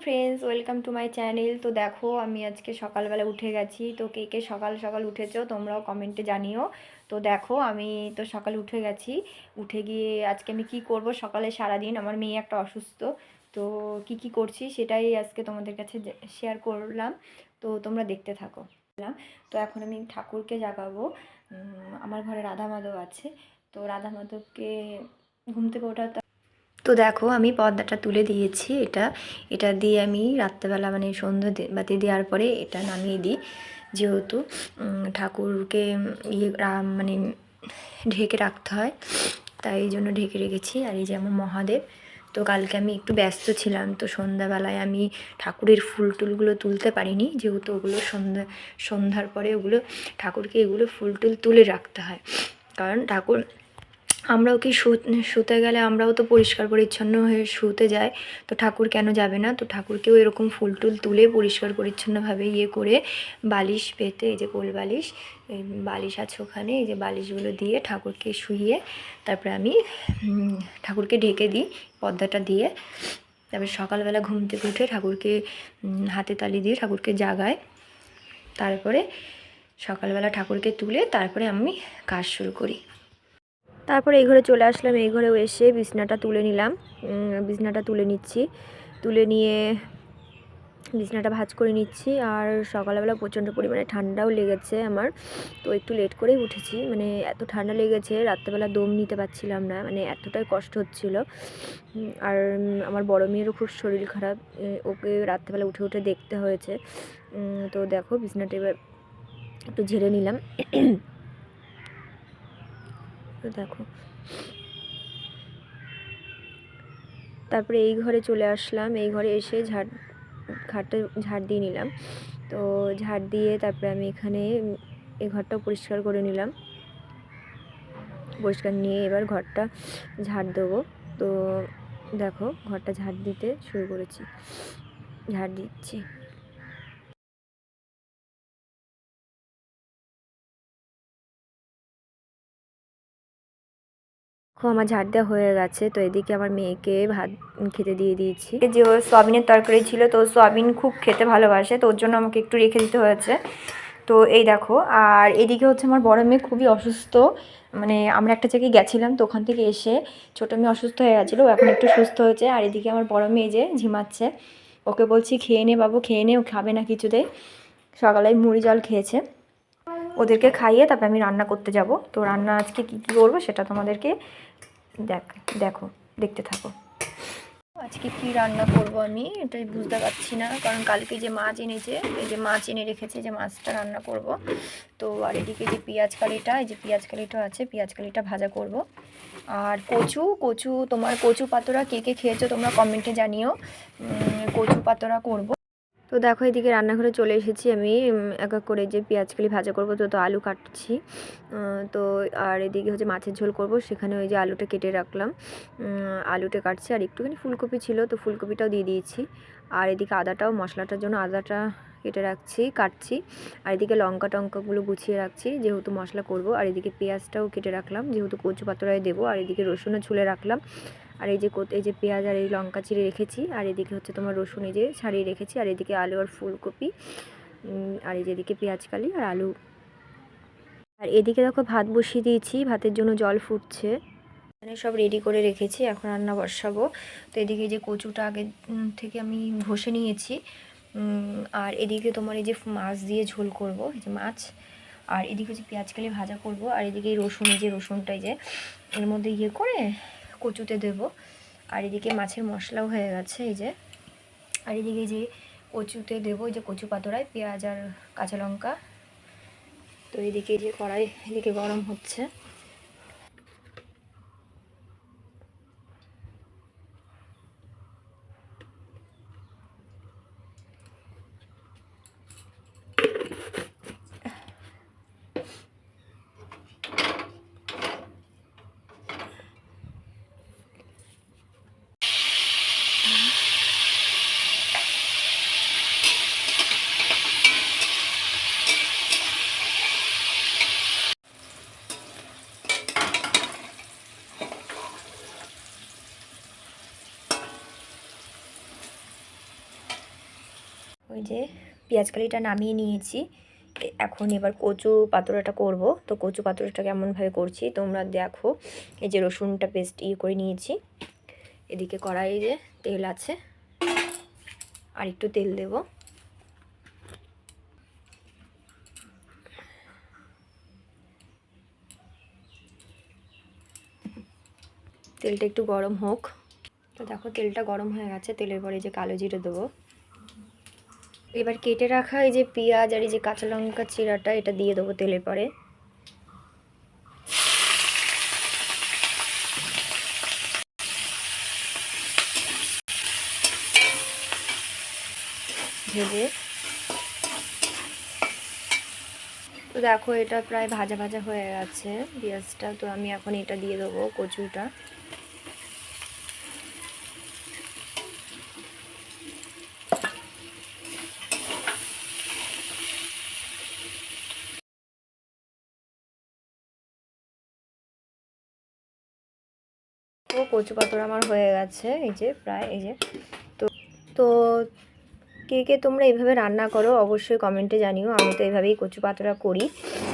Friends, welcome to my channel. তো দেখো আমি আজকে সকালবেলা উঠে গেছি। তো কে কে সকাল সকাল উঠেছো তোমরাও কমেন্টে জানিও। তো দেখো আমি তো সকালে উঠে গেছি। উঠে গিয়ে আজকে আমি কি করব সকালে সারাদিন, আমার মেয়ে একটা অসুস্থ। তো কি করছি সেটাই আজকে তোমাদের কাছে শেয়ার করলাম। তো তোমরা দেখতে থাকো। তো এখন আমি ঠাকুরকে জাগাবো। আমার ঘরে রাধা মাধব আছে। তো রাধা মাধবকে ঘুম থেকে ওঠা। তো দেখো আমি পর্দাটা তুলে দিয়েছি। এটা দিয়ে আমি রাত্রেবেলা মানে সন্ধ্যা বাতি দেওয়ার পরে এটা নামিয়ে দিই, যেহেতু ঠাকুরকে মানে ঢেকে রাখতে হয়, তাই এই জন্য ঢেকে রেখেছি। আর এই যে আমার মহাদেব। তো কালকে আমি একটু ব্যস্ত ছিলাম, তো সন্ধ্যাবেলায় আমি ঠাকুরের ফুল টুলগুলো তুলতে পারিনি, যেহেতু ওগুলো সন্ধ্যার পরে ওগুলো ঠাকুরকে এগুলো ফুল টুল তুলে রাখতে হয়। কারণ ঠাকুর, আমরাও কি শুতে গেলে আমরাও তো পরিষ্কার পরিচ্ছন্ন হয়ে শুতে যাই, তো ঠাকুর কেন যাবে না? তো ঠাকুরকেও এরকম ফুল টুল তুলে পরিষ্কার পরিচ্ছন্নভাবে করে বালিশ পেতে, এই যে কোল বালিশ, এই বালিশ আছে ওখানে, এই যে বালিশগুলো দিয়ে ঠাকুরকে শুইয়ে তারপরে আমি ঠাকুরকে ঢেকে দিই পর্দাটা দিয়ে। তারপরে সকালবেলা ঘুম থেকে উঠে ঠাকুরকে হাতে তালি দিয়ে ঠাকুরকে জাগায়। তারপরে সকালবেলা ঠাকুরকে তুলে তারপরে আমি কাজ শুরু করি। তারপরে এই ঘরে চলে আসলাম। এই ঘরেও এসে বিছনাটা তুলে নিলাম, বিছনাটা তুলে নিচ্ছি। তুলে নিয়ে বিছনাটা ভাঁজ করে নিচ্ছি। আর সকালবেলা প্রচণ্ড পরিমাণে ঠান্ডাও লেগেছে আমার, তো একটু লেট করেই উঠেছি। মানে এত ঠান্ডা লেগেছে, রাত্রেবেলা দম নিতে পারছিলাম না, মানে এতটাই কষ্ট হচ্ছিল। আর আমার বড় মেয়েরও খুব শরীর খারাপ, ওকে রাত্রেবেলা উঠে উঠে দেখতে হয়েছে। তো দেখো বিছনাটা এবার একটু ঝেড়ে নিলাম। তো দেখো, তারপরে এই ঘরে চলে আসলাম। এই ঘরে এসে খাটটা ঝাড় দিয়ে নিলাম। তো ঝাড় দিয়ে তারপরে আমি এখানে এই ঘরটাও পরিষ্কার করে নিলাম। পরিষ্কার নিয়ে এবার ঘরটা ঝাড় দেবো। তো দেখো ঘরটা ঝাড় দিতে শুরু করেছি, ঝাড় দিচ্ছি। আমার ঝাড় দেওয়া হয়ে গেছে। তো এদিকে আমার মেয়েকে ভাত খেতে দিয়ে দিয়েছি। যে ও সয়াবিনের তরকারি ছিল, তো সয়াবিন খুব খেতে ভালোবাসে, তো ওর জন্য আমাকে একটু রেখে দিতে হয়েছে। তো এই দেখো, আর এদিকে হচ্ছে আমার বড় মেয়ে খুবই অসুস্থ। মানে আমরা একটা জায়গায় গেছিলাম, তো ওখান থেকে এসে ছোটো মেয়ে অসুস্থ হয়ে গেছিলো, এখন একটু সুস্থ হয়েছে। আর এদিকে আমার বড় মেয়ে যে ঝিমাচ্ছে, ওকে বলছি খেয়ে নে বাবু, খেয়ে নে। ও খাবে না কিছুতেই। সকালে মুড়ি জল খেয়েছে। ওদেরকে খাইয়ে তারপরে আমি রান্না করতে যাব। তো রান্না আজকে কী কী করবো সেটা তোমাদেরকে দেখো, দেখতে থাকো। আজকে কি রান্না করব আমি এটাই বুঝতে পারছি না, কারণ কালকে যে মাছ এনেছে, এই যে মাছ এনে রেখেছে, যে মাছটা রান্না করব। তো আর এদিকে যে পেঁয়াজ কালিটা, এই যে পেঁয়াজ কালিটা আছে, পেঁয়াজ কালিটা ভাজা করব। আর কচু তোমার কচু পাতোড়া কে কে খেয়েছো তোমরা কমেন্টে জানিও। কচু পাতোড়া করব। তো দেখো এদিকে রান্নাঘরে চলে এসেছি আমি, এক এক করে যে পেঁয়াজকালি ভাজা করব, তো আলু কাটছি। তো আর এদিকে হচ্ছে মাছের ঝোল করব, সেখানে ওই যে আলুটা কেটে রাখলাম, আলুটা কাটছি। আর একটুখানি ফুলকপি ছিল, তো ফুলকপিটাও দিয়ে দিয়েছি। আর এদিকে আদাটাও, মশলাটার জন্য আদাটা কেটে কাটছি। আর এদিকে লঙ্কা টঙ্কাগুলো গুছিয়ে রাখছি, যেহেতু মশলা করব। আর এদিকে পেঁয়াজটাও কেটে রাখলাম, যেহেতু কচু পাতোড়ায় দেবো। আর এদিকে রসুনও ছুলে রাখলাম। আর এই যে পেঁয়াজ আর এই লঙ্কা চিড়ে রেখেছি। আর এদিকে হচ্ছে তোমার রসুন এই যে ছাড়িয়ে রেখেছি। আর এদিকে আলু আর ফুলকপি, আর এই যেদিকে পেঁয়াজ কালি আর আলু। আর এদিকে দেখো ভাত বসিয়ে দিয়েছি, ভাতের জন্য জল ফুটছে। এখানে সব রেডি করে রেখেছি, এখন রান্না বসাবো। তো এদিকে যে কচুটা আগে থেকে আমি ঘষে নিয়েছি। আর এদিকে তোমার এই যে মাছ দিয়ে ঝোল করব, এই যে মাছ। আর এদিকে যে পেঁয়াজ কালি ভাজা করব। আর এদিকে রসুন, এই যে রসুনটাই যে এর মধ্যে করে কচুতে দেব। আর এদিকে মাছের মশলাও হয়ে গেছে এই যে। আর এদিকে যে কচুতে দেবো, যে কচু পাতোড়ায় পেঁয়াজ আর কাঁচা লঙ্কা। তো এদিকে যে কড়াই এদিকে গরম হচ্ছে। ওই যে পেঁয়াজ কালিটা নামিয়ে নিয়েছি, এখন এবার কচু পাতুড়াটা করব। তো কচু পাতুড়াটা কেমনভাবে করছি তোমরা দেখো। এই যে রসুনটা পেস্ট করে নিয়েছি, এদিকে কড়াইয়ে যে তেল আছে, আর একটু তেল দেব। তেলটা একটু গরম হোক। তো দেখো তেলটা গরম হয়ে গেছে, তেলের পরে যে কালো জিরে দেবো। এবার কেটে রাখা এই যে পেঁয়াজ আর এই যে কাঁচা লঙ্কা চিরাটা এটা দিয়ে দেবো তেলের পরে। ভেজে তো দেখো এটা প্রায় ভাজা ভাজা হয়ে গেছে পেঁয়াজটা। তো আমি এখন এটা দিয়ে দেবো কচুটা। তো কচু পাতুড়া আমার হয়ে গেছে, এই যে প্রায় এই যে। তো তো কে কে তোমরা এইভাবে রান্না করো অবশ্যই কমেন্টে জানিও। আমি তো এইভাবেই কচু পাতুড়া করি।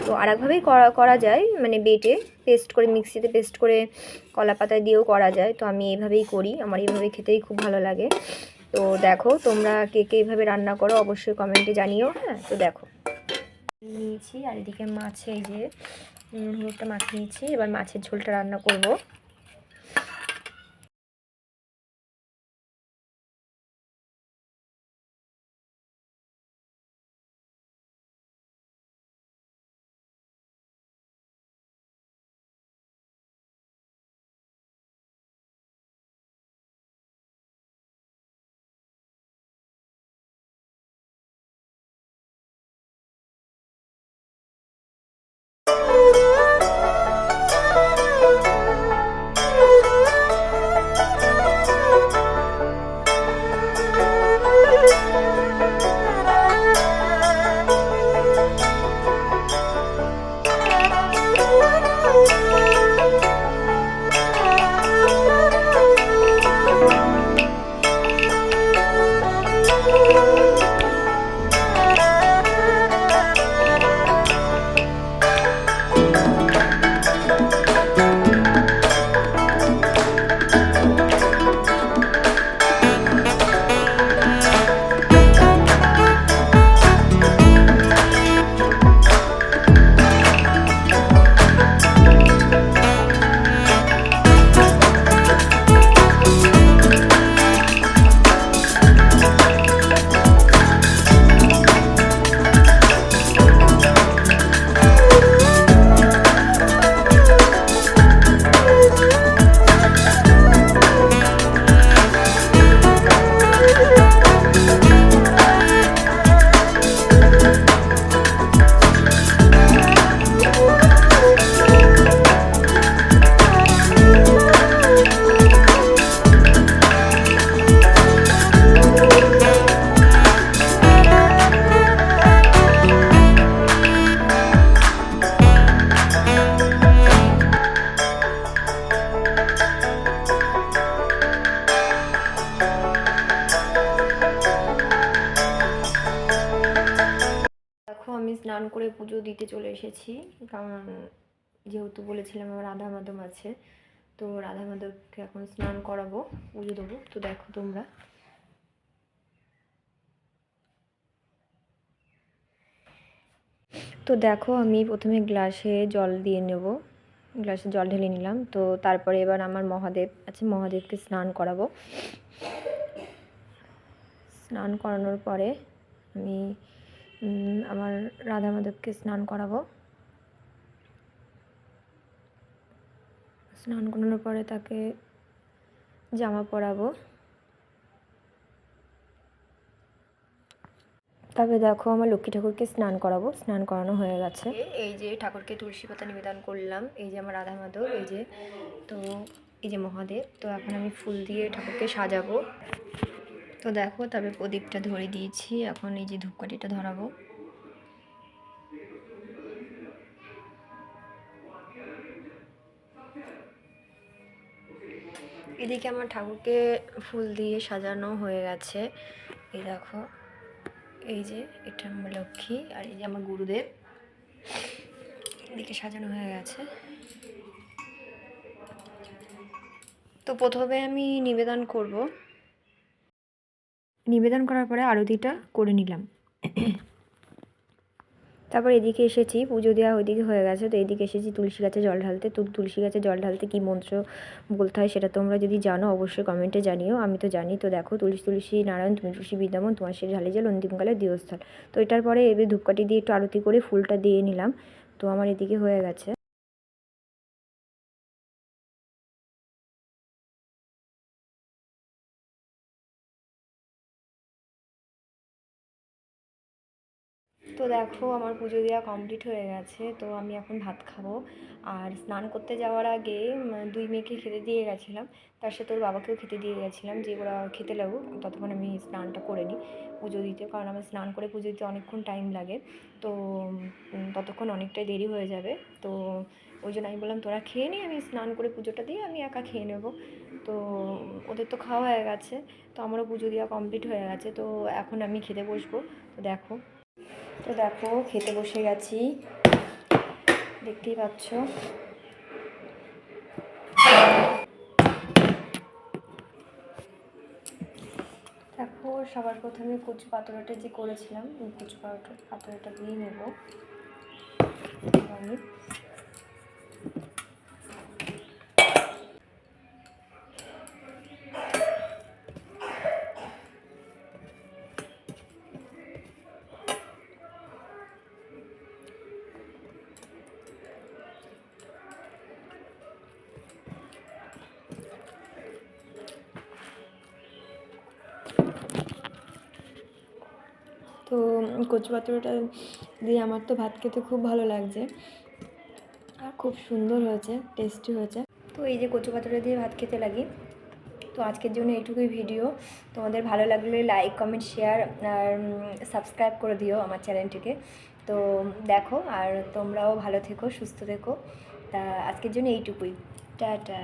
তো আরেকভাবেই করা যায়, মানে বেটে পেস্ট করে, মিক্সিতে পেস্ট করে কলা পাতা দিয়েও করা যায়। তো আমি এইভাবেই করি, আমার এইভাবে খেতেই খুব ভালো লাগে। তো দেখো তোমরা কে কে এইভাবে রান্না করো অবশ্যই কমেন্টে জানিও। হ্যাঁ, তো দেখো নিয়েছি, আর এদিকে মাছে এই যে হলুদটা মাছ নিয়েছি। এবার মাছের ঝোলটা রান্না করব। আমি স্নান করে পুজো দিতে চলে এসেছি, কারণ যেহেতু বলেছিলাম আমার রাধা মাধব আছে। তো রাধা মাধবকে এখন স্নান করাবো, পুজো দেবো। তো দেখো তোমরা, তো দেখো আমি প্রথমে গ্লাসে জল দিয়ে নেব, গ্লাসে জল ঢেলে নিলাম। তো তারপরে এবার আমার মহাদেব আছে, মহাদেবকে স্নান করাবো। স্নান করানোর পরে আমি আমার রাধা মাধবকে স্নান করাবো। স্নান করানোর পরে তাকে জামা পরাবো। তবে দেখো আমার লক্ষ্মী ঠাকুরকে স্নান করাবো, স্নান করানো হয়ে গেছে। এই যে ঠাকুরকে তুলসী পাতা নিবেদন করলাম, এই যে আমার রাধা মাধব, এই যে তো এই যে মহাদেব। তো এখন আমি ফুল দিয়ে ঠাকুরকে সাজাবো। তো দেখো তবে প্রদীপটা ধরে দিয়েছি, এখন এই যে ধূপকাঠিটা ধরাবো। এদিকে আমার ঠাকুরকে ফুল দিয়ে সাজানো হয়ে গেছে, এই দেখো। এই যে এটা আমার লক্ষ্মী, আর এই যে আমার গুরুদেব, এদিকে সাজানো হয়ে গেছে। তো প্রথমে আমি নিবেদন করব, নিবেদন করার পরে আরতিটা করে নিলাম। তারপর এদিকে এসেছি, পুজো দেওয়া ওইদিকে হয়ে গেছে, তো এদিকে এসেছি তুলসী গাছে জল ঢালতে। তো তুলসী গাছে জল ঢালতে কী মন্ত্র বলতে হয় সেটা তোমরা যদি জানো অবশ্যই কমেন্টে জানিও। আমি তো জানি। তো দেখো, তুলসী তুলসী নারায়ণ তুমি তুলসী বিদ্যমান, তোমার সেই ঢালে জল অন্তিমকালে দিয়স্থল। তো এটার পরে এবার ধূপকাঠি দিয়ে একটু আরতি করে ফুলটা দিয়ে নিলাম। তো আমার এদিকে হয়ে গেছে। তো দেখো, আমার পুজো দেওয়া কমপ্লিট হয়ে গেছে। তো আমি এখন ভাত খাবো। আর স্নান করতে যাওয়ার আগে দুই মেয়েকে খেতে দিয়ে গেছিলাম, তার সাথে ওর বাবাকেও খেতে দিয়ে গেছিলাম, যে ওরা খেতে লাগুক, ততক্ষণ আমি স্নানটা করে নিই পুজো দিতে। কারণ আমার স্নান করে পুজো দিতে অনেকক্ষণ টাইম লাগে, তো ততক্ষণ অনেকটাই দেরি হয়ে যাবে। তো ওই জন্য আমি বললাম তোরা খেয়ে নি, আমি স্নান করে পুজোটা দিয়ে আমি একা খেয়ে নেবো। তো ওদের তো খাওয়া হয়ে গেছে, তো আমারও পুজো দেওয়া কমপ্লিট হয়ে গেছে। তো এখন আমি খেতে বসবো। তো দেখো খেতে বসে গেছি, দেখতেই পাচ্ছ। দেখো, সবার প্রথমে কচু পাতুড়াটা যে করেছিলাম, কচু পাতুড়াটা দিয়ে নেব আমি। তো কচু পাতুড়াটা দিয়ে আমার তো ভাত খেতে খুব ভালো লাগছে, আর খুব সুন্দর হয়েছে, টেস্টি হয়েছে। তো এই যে কচু পাতুড়া দিয়ে ভাত খেতে লাগি। তো আজকের জন্য এইটুকুই ভিডিও। তোমাদের ভালো লাগলে লাইক কমেন্ট শেয়ার আর সাবস্ক্রাইব করে দিও আমার চ্যানেলটিকে। তো দেখো, আর তোমরাও ভালো থেকো, সুস্থ থেকো। তা আজকের জন্য এইটুকুই। টাটা।